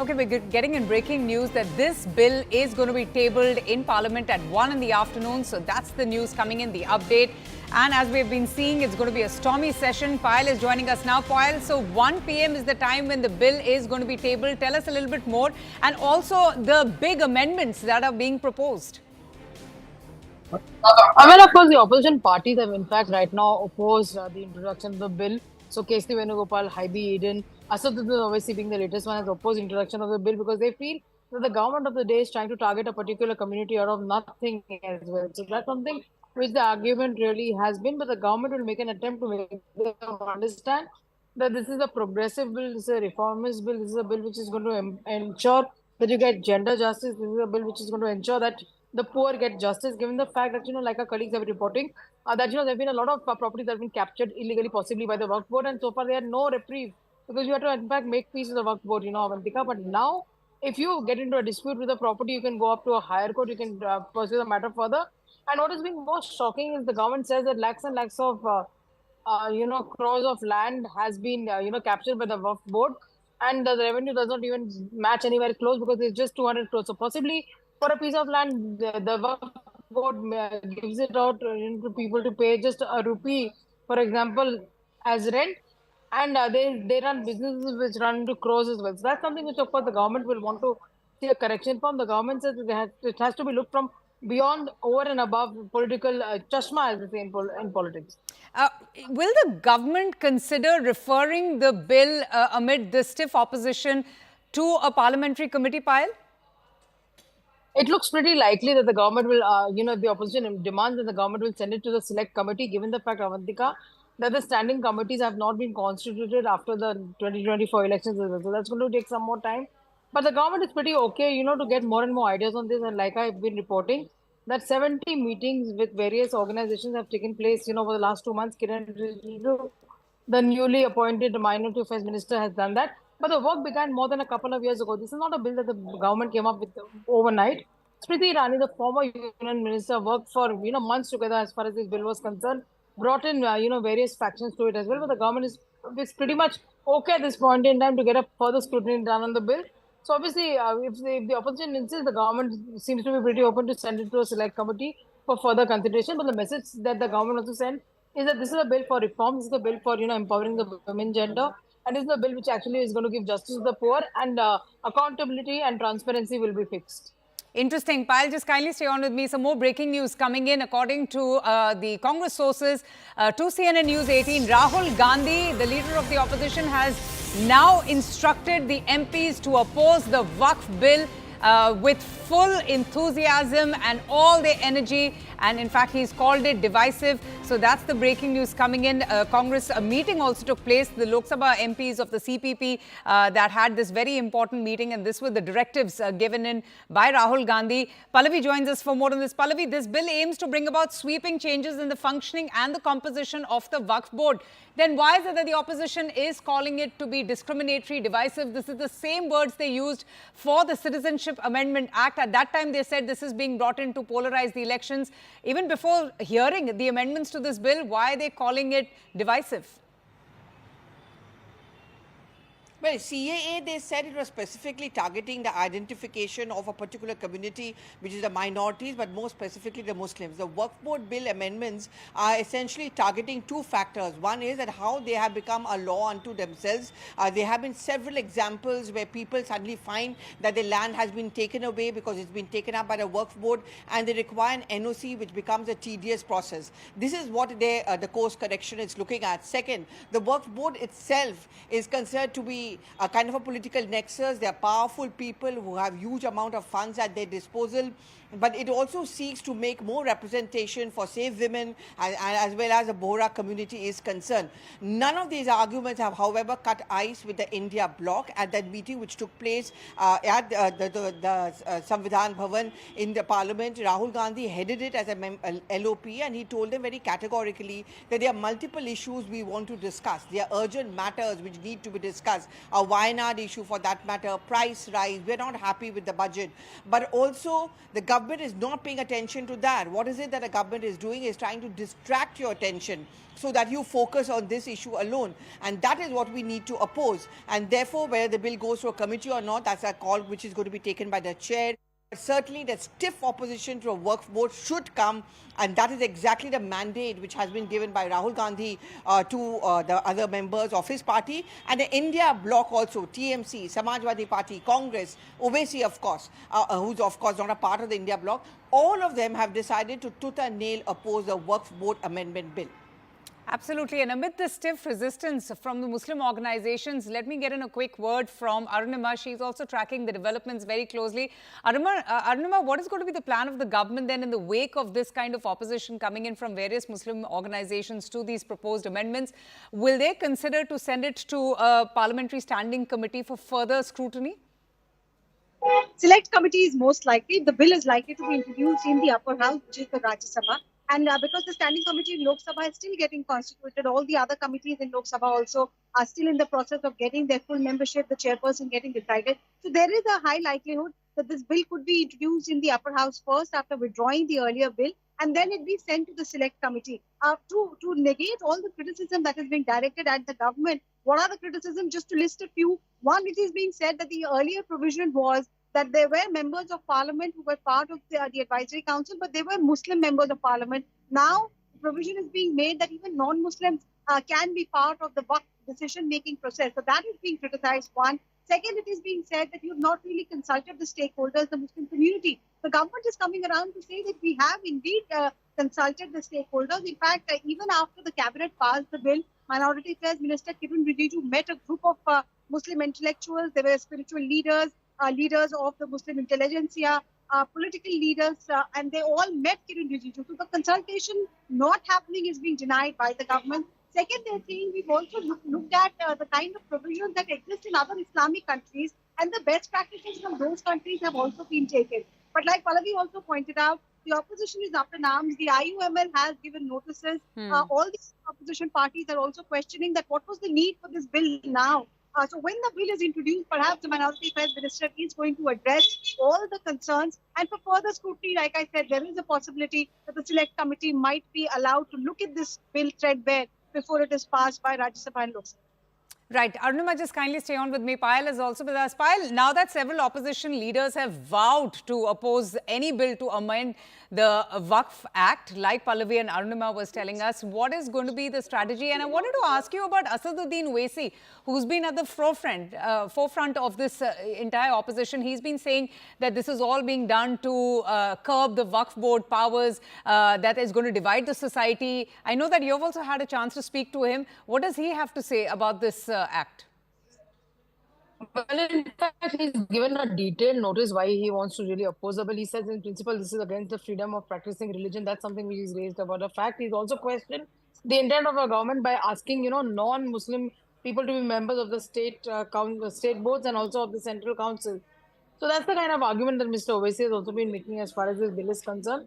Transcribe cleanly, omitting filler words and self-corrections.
Okay, we're getting in breaking news that this bill is going to be tabled in Parliament at 1 in the afternoon. So that's the news coming in, the update. And as we've been seeing, it's going to be a stormy session. Payal is joining us now. Payal, so 1 p.m. is the time when the bill is going to be tabled. Tell us a little bit more. And also the big amendments that are being proposed. I mean, of course, the opposition parties have, in fact, right now opposed the introduction of the bill. So, KC Venugopal, Haibi Eden, Asaduddin obviously being the latest one, has opposed introduction of the bill because they feel that the government of the day is trying to target a particular community out of nothing as well. So, that's something which the argument really has been, but the government will make an attempt to make them understand that this is a progressive bill, this is a reformist bill, this is a bill which is going to ensure that you get gender justice, this is a bill which is going to ensure that the poor get justice, given the fact that, like our colleagues have been reporting, that, there have been a lot of properties that have been captured illegally, possibly by the Waqf Board, and so far they had no reprieve because you have to, in fact, make peace with the Waqf Board, Avantika. But now, if you get into a dispute with the property, you can go up to a higher court, you can pursue the matter further. And what has been most shocking is the government says that lakhs and lakhs of, crores of land has been, captured by the Waqf Board, and the revenue does not even match anywhere close because it's just 200 crores. So possibly for a piece of land, the Waqf Board gives it out to people to pay just a rupee, for example, as rent, and they run businesses which run into crores as well. So that's something which, of course, the government will want to see a correction from. The government says it has to be looked from beyond, over and above political chashma, as they say in politics. Will the government consider referring the bill amid the stiff opposition to a parliamentary committee, Payal? It looks pretty likely that the government will, if the opposition demands that the government will send it to the select committee, given the fact, Avantika, that the standing committees have not been constituted after the 2024 elections. So that's going to take some more time. But the government is pretty okay, to get more and more ideas on this. And like I've been reporting, that 70 meetings with various organizations have taken place, over the last 2 months. Kiran Rijiju, the newly appointed Minority Affairs Minister, has done that. But the work began more than a couple of years ago. This is not a bill that the government came up with overnight. Smriti Irani, the former Union Minister, worked for months together as far as this bill was concerned. Brought in various factions to it as well. But the government is pretty much okay at this point in time to get a further scrutiny done on the bill. So obviously, if the opposition insists, the government seems to be pretty open to send it to a select committee for further consideration. But the message that the government also sent is that this is a bill for reform. This is a bill for empowering the women gender. And this is a bill which actually is going to give justice to the poor, and accountability and transparency will be fixed. Interesting. Payal, just kindly stay on with me. Some more breaking news coming in. According to the Congress sources, to CNN News 18, Rahul Gandhi, the leader of the opposition, has now instructed the MPs to oppose the Waqf bill with full enthusiasm and all their energy. And in fact, he's called it divisive. So that's the breaking news coming in. Congress, a meeting also took place. The Lok Sabha MPs of the CPP that had this very important meeting. And this were the directives given in by Rahul Gandhi. Pallavi joins us for more on this. Pallavi, this bill aims to bring about sweeping changes in the functioning and the composition of the Waqf board. Then why is it that the opposition is calling it to be discriminatory, divisive? This is the same words they used for the Citizenship Amendment Act. At that time, they said this is being brought in to polarize the elections. Even before hearing the amendments to this bill, why are they calling it divisive? Well, CAA, they said it was specifically targeting the identification of a particular community, which is the minorities, but more specifically the Muslims. The Waqf Board bill amendments are essentially targeting two factors. One is that how they have become a law unto themselves. There have been several examples where people suddenly find that their land has been taken away because it's been taken up by the Waqf Board, and they require an NOC, which becomes a tedious process. This is what the course correction is looking at. Second, the Waqf Board itself is considered to be a kind of a political nexus. They are powerful people who have huge amount of funds at their disposal, but it also seeks to make more representation for, say, women as well as the Bohra community is concerned. None of these arguments have, however, cut ice with the India bloc at that meeting which took place at the Samvidhan Bhavan in the parliament. Rahul Gandhi headed it as a LOP, and he told them very categorically that there are multiple issues we want to discuss. There are urgent matters which need to be discussed. A Wayanad issue, for that matter, price rise. We're not happy with the budget. But also the government government is not paying attention to that. What is it that the government is doing is trying to distract your attention so that you focus on this issue alone. And that is what we need to oppose. And therefore, whether the bill goes to a committee or not, that's a call which is going to be taken by the chair. Certainly, the stiff opposition to a work vote should come, and that is exactly the mandate which has been given by Rahul Gandhi to the other members of his party, and the India bloc also, TMC, Samajwadi Party, Congress, Owaisi, of course, who's of course not a part of the India bloc. All of them have decided to tooth and nail oppose the Work Vote Amendment Bill. Absolutely. And amid the stiff resistance from the Muslim organizations, let me get in a quick word from Arunima. She's also tracking the developments very closely. Arunima, what is going to be the plan of the government then in the wake of this kind of opposition coming in from various Muslim organizations to these proposed amendments? Will they consider to send it to a parliamentary standing committee for further scrutiny? Select committee is most likely. The bill is likely to be introduced in the upper house, which is the Rajya Sabha. And because the standing committee in Lok Sabha is still getting constituted, all the other committees in Lok Sabha also are still in the process of getting their full membership, the chairperson getting decided. So there is a high likelihood that this bill could be introduced in the upper house first after withdrawing the earlier bill, and then it be sent to the select committee. To negate all the criticism that is being directed at the government, what are the criticisms? Just to list a few. One, it is being said that the earlier provision was that there were members of parliament who were part of the advisory council, but they were Muslim members of parliament. Now, the provision is being made that even non-Muslims can be part of the Waqf decision-making process. So that is being criticized, one. Second, it is being said that you have not really consulted the stakeholders, the Muslim community. The government is coming around to say that we have indeed consulted the stakeholders. In fact, even after the cabinet passed the bill, Minority Affairs Minister Kiren Rijiju met a group of Muslim intellectuals. There were spiritual leaders, leaders of the Muslim intelligentsia, political leaders, and they all met Kiren Rijiju. So the consultation not happening is being denied by the government. Second, they're saying we've also looked at the kind of provisions that exist in other Islamic countries, and the best practices from those countries have also been taken. But like Pallavi also pointed out, the opposition is up in arms. The IUML has given notices. All the opposition parties are also questioning that what was the need for this bill now? So when the bill is introduced, perhaps the Minority Affairs Minister is going to address all the concerns. And for further scrutiny, like I said, there is a possibility that the Select Committee might be allowed to look at this bill threadbare before it is passed by Rajya Sabha and Lok Sabha. Right. Arunima, just kindly stay on with me. Payal is also with us. Payal, now that several opposition leaders have vowed to oppose any bill to amend the Waqf Act, like Pallavi and Arunima was telling us, what is going to be the strategy? And I wanted to ask you about Asaduddin Owaisi, who's been at the forefront of this entire opposition. He's been saying that this is all being done to curb the Waqf board powers, that is going to divide the society. I know that you've also had a chance to speak to him. What does he have to say about this act? Well, in fact, he's given a detailed notice why he wants to really oppose the bill. He says, in principle, this is against the freedom of practicing religion. That's something which is raised about the fact. He's also questioned the intent of our government by asking, non-Muslim people to be members of the state boards and also of the central council. So that's the kind of argument that Mr. Owaisi has also been making as far as this bill is concerned.